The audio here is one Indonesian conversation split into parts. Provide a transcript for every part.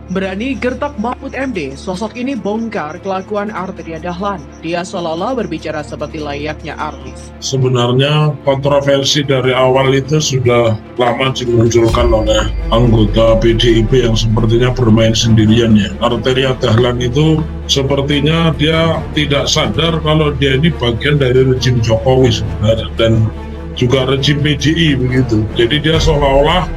Berani gertak Mahfud MD, sosok ini bongkar kelakuan Arteria Dahlan. Dia seolah-olah berbicara seperti layaknya artis. Sebenarnya kontroversi dari awal itu sudah lama dimunculkan oleh anggota PDIP yang sepertinya bermain sendirian ya. Arteria Dahlan itu sepertinya dia tidak sadar kalau dia ini bagian dari rejim Jokowi sebenarnya, dan juga rejim PDI begitu. Jadi dia seolah-olah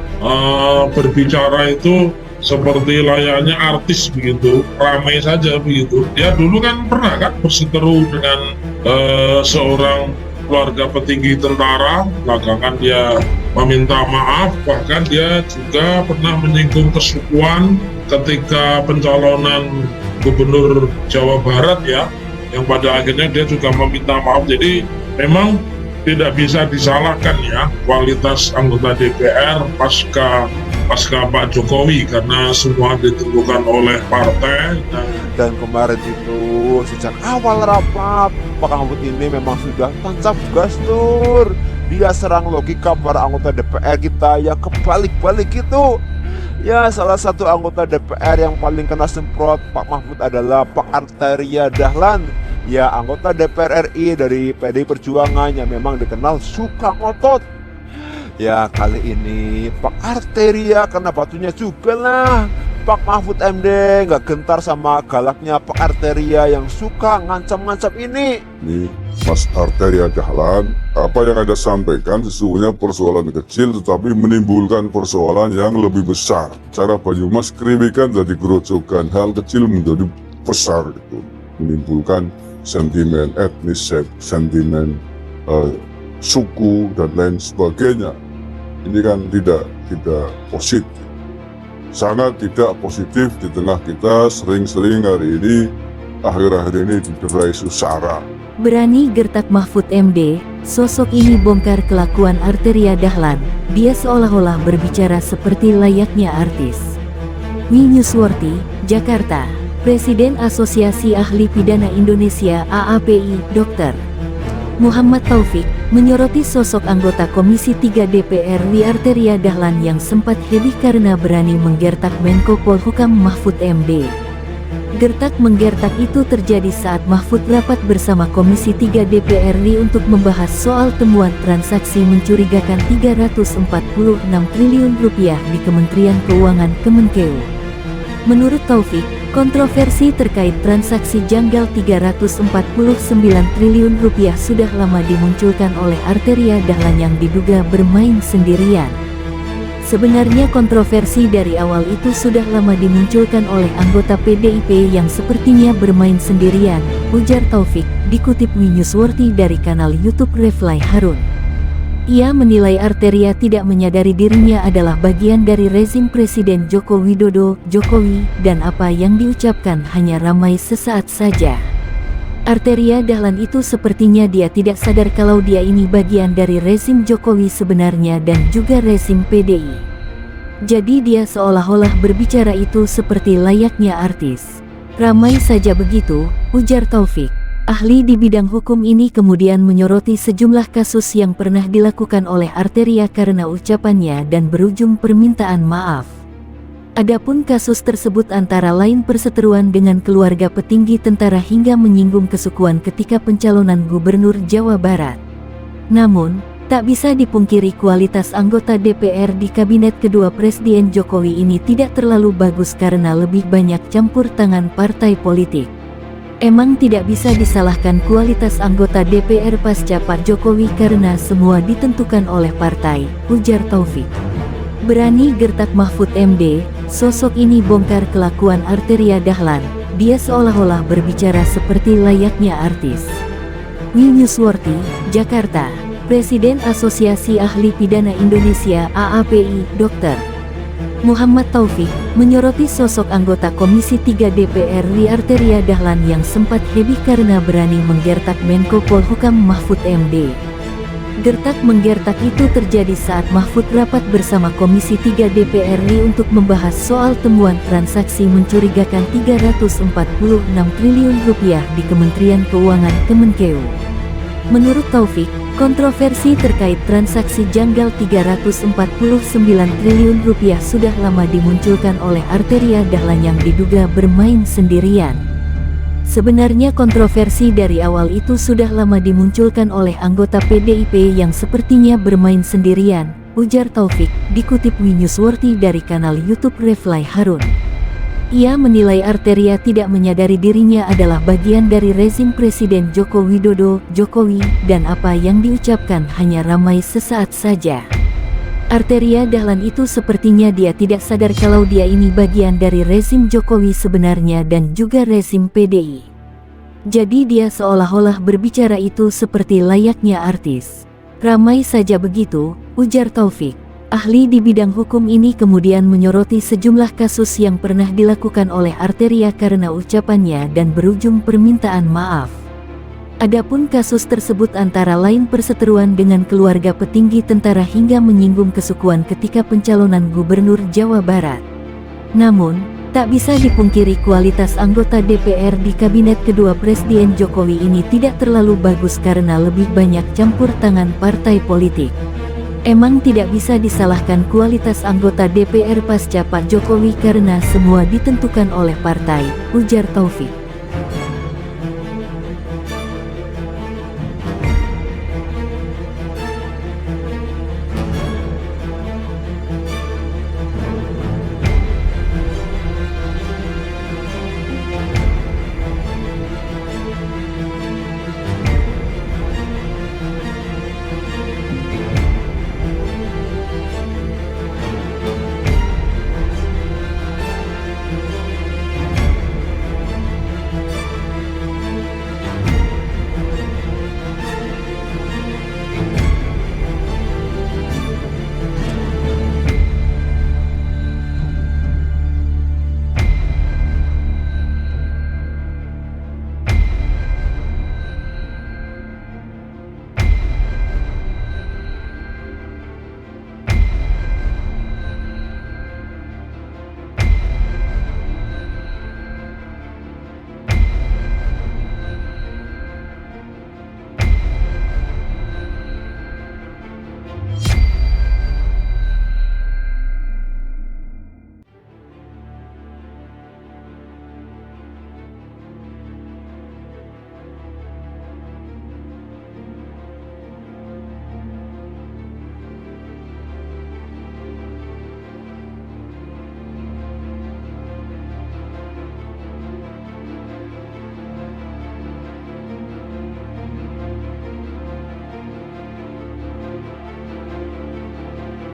berbicara itu seperti layaknya artis begitu, ramai saja begitu. Dia dulu kan pernah kan berseteru dengan seorang keluarga petinggi tentara, belakangan dia meminta maaf, bahkan dia juga pernah menyinggung kesukuan ketika pencalonan gubernur Jawa Barat ya, yang pada akhirnya dia juga meminta maaf. Jadi memang tidak bisa disalahkan ya kualitas anggota DPR pasca Pak Jokowi, karena semua ditentukan oleh partai. Dan kemarin itu sejak awal rapat, Pak Mahfud ini memang sudah tancap gas Nur. Dia serang logika para anggota DPR kita yang kebalik-balik itu. Ya, salah satu anggota DPR yang paling kena semprot Pak Mahfud adalah Pak Arteria Dahlan. Ya, anggota DPR RI dari PDI Perjuangan yang memang dikenal suka ngotot. Ya, kali ini Pak Arteria kena batunya juga lah. Pak Mahfud MD nggak gentar sama galaknya Pak Arteria yang suka ngancam-ngancam ini. Ini Mas Arteria Dahlan, apa yang Anda sampaikan sesungguhnya persoalan kecil tetapi menimbulkan persoalan yang lebih besar. Cara Banyumas kerimikan jadi gerojokan, hal kecil menjadi besar gitu. Menimbulkan sentimen etnis, sentimen suku dan lain sebagainya. Ini kan tidak positif, sangat tidak positif di tengah kita sering-sering hari ini akhir-akhir ini diderai isu SARA. Berani gertak Mahfud MD, sosok ini bongkar kelakuan Arteria Dahlan. Dia seolah-olah berbicara seperti layaknya artis. Winyuswarti, Jakarta. Presiden Asosiasi Ahli Pidana Indonesia (AAPI), Dr. Muhammad Taufik, menyoroti sosok anggota Komisi 3 DPR RI Arteria Dahlan yang sempat heboh karena berani menggertak Menko Polhukam Mahfud MD. Gertak-menggertak itu terjadi saat Mahfud rapat bersama Komisi 3 DPR RI untuk membahas soal temuan transaksi mencurigakan 346 triliun rupiah di Kementerian Keuangan Kemenkeu. Menurut Taufik, kontroversi terkait transaksi janggal 349 triliun rupiah sudah lama dimunculkan oleh Arteria Dahlan yang diduga bermain sendirian. Sebenarnya kontroversi dari awal itu sudah lama dimunculkan oleh anggota PDIP yang sepertinya bermain sendirian, ujar Taufik, dikutip Winyuswarti dari kanal YouTube Refly Harun. Ia menilai Arteria tidak menyadari dirinya adalah bagian dari rezim Presiden Joko Widodo, Jokowi, dan apa yang diucapkan hanya ramai sesaat saja. Arteria Dahlan itu sepertinya dia tidak sadar kalau dia ini bagian dari rezim Jokowi sebenarnya dan juga rezim PDI. Jadi dia seolah-olah berbicara itu seperti layaknya artis. Ramai saja begitu, ujar Taufik. Ahli di bidang hukum ini kemudian menyoroti sejumlah kasus yang pernah dilakukan oleh Arteria karena ucapannya dan berujung permintaan maaf. Adapun kasus tersebut antara lain perseteruan dengan keluarga petinggi tentara hingga menyinggung kesukuan ketika pencalonan gubernur Jawa Barat. Namun, tak bisa dipungkiri kualitas anggota DPR di kabinet kedua Presiden Jokowi ini tidak terlalu bagus karena lebih banyak campur tangan partai politik. Emang tidak bisa disalahkan kualitas anggota DPR pasca Pak Jokowi karena semua ditentukan oleh partai, ujar Taufik. Berani gertak Mahfud MD, sosok ini bongkar kelakuan Arteria Dahlan. Dia seolah-olah berbicara seperti layaknya artis. Winyuswarti, Jakarta. Presiden Asosiasi Ahli Pidana Indonesia (AAPI), Dr. Muhammad Taufik, menyoroti sosok anggota Komisi 3 DPR RI Arteria Dahlan yang sempat heboh karena berani menggertak Menko Polhukam Mahfud MD. Gertak-menggertak itu terjadi saat Mahfud rapat bersama Komisi 3 DPR RI untuk membahas soal temuan transaksi mencurigakan 346 triliun rupiah di Kementerian Keuangan Kemenkeu. Menurut Taufik, Kontroversi terkait transaksi janggal 349 triliun rupiah sudah lama dimunculkan oleh Arteria Dahlan yang diduga bermain sendirian. Sebenarnya kontroversi dari awal itu sudah lama dimunculkan oleh anggota PDIP yang sepertinya bermain sendirian, ujar Taufik, dikutip Winewsworthy dari kanal YouTube Refly Harun. Ia menilai Arteria tidak menyadari dirinya adalah bagian dari rezim Presiden Joko Widodo, Jokowi, dan apa yang diucapkan hanya ramai sesaat saja. Arteria Dahlan itu sepertinya dia tidak sadar kalau dia ini bagian dari rezim Jokowi sebenarnya dan juga rezim PDI. Jadi dia seolah-olah berbicara itu seperti layaknya artis. Ramai saja begitu, ujar Taufik. Ahli di bidang hukum ini kemudian menyoroti sejumlah kasus yang pernah dilakukan oleh Arteria karena ucapannya dan berujung permintaan maaf. Adapun kasus tersebut antara lain perseteruan dengan keluarga petinggi tentara hingga menyinggung kesukuan ketika pencalonan gubernur Jawa Barat. Namun, tak bisa dipungkiri kualitas anggota DPR di kabinet kedua Presiden Jokowi ini tidak terlalu bagus karena lebih banyak campur tangan partai politik. Emang tidak bisa disalahkan kualitas anggota DPR pasca Pak Jokowi karena semua ditentukan oleh partai, ujar Taufik.